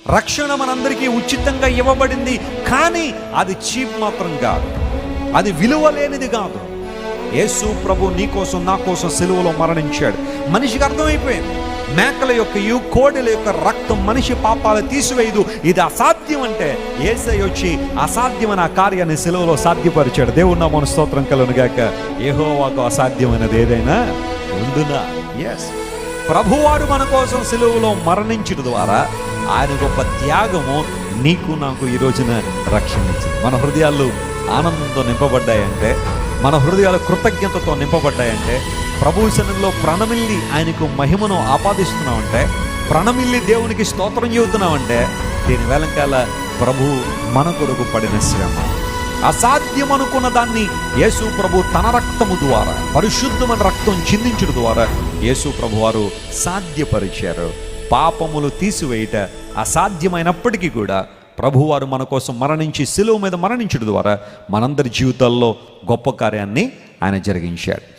రక్షణ మనందరికీ ఉచితంగా ఇవ్వబడింది, కానీ అది చీప్ మాత్రం కాదు, అది విలువ లేనిది కాదు. యేసు ప్రభు నీ కోసం నా కోసం సిలువలో మరణించాడు. మనిషికి అర్థమైపోయింది, మేకల యొక్క కోడెల యొక్క రక్తం మనిషి పాపాలు తీసివేయదు, ఇది అసాధ్యం. అంటే యేసయ్య వచ్చి అసాధ్యమైన ఆ కార్యాన్ని సిలువలో సాధ్యపరిచాడు. దేవుని నామమున స్తోత్రం కలుగును గాక. యెహోవాకు అసాధ్యమైనది ఏదైనా ఉండునా? ఎస్, ప్రభువారు మన కోసం సిలువలో మరణించడం ద్వారా ఆయన గొప్ప త్యాగము నీకు నాకు ఈ రోజున రక్షణ ఇచ్చింది. మన హృదయాలు ఆనందంతో నింపబడ్డాయంటే, మన హృదయాలు కృతజ్ఞతతో నింపబడ్డాయంటే, ప్రభు సన్నిధిలో ప్రణమిల్లి ఆయనకు మహిమను ఆపాదిస్తున్నామంటే, ప్రణమిల్లి దేవునికి స్తోత్రం చెబుతున్నామంటే, దీని వెనకాల ప్రభు మన కొరకు పడిన శ్రమ. అసాధ్యం అనుకున్న దాన్ని యేసు ప్రభు తన రక్తము ద్వారా, పరిశుద్ధమైన రక్తం చిందించడం ద్వారా యేసు ప్రభు వారు సాధ్యపరిచారు. పాపములు తీసివేయట అసాధ్యమైనప్పటికీ కూడా ప్రభువారు మన కోసం మరణించి సిలువ మీద మరణించడం ద్వారా మనందరి జీవితాల్లో గొప్ప కార్యాన్ని ఆయన జరిగించాడు.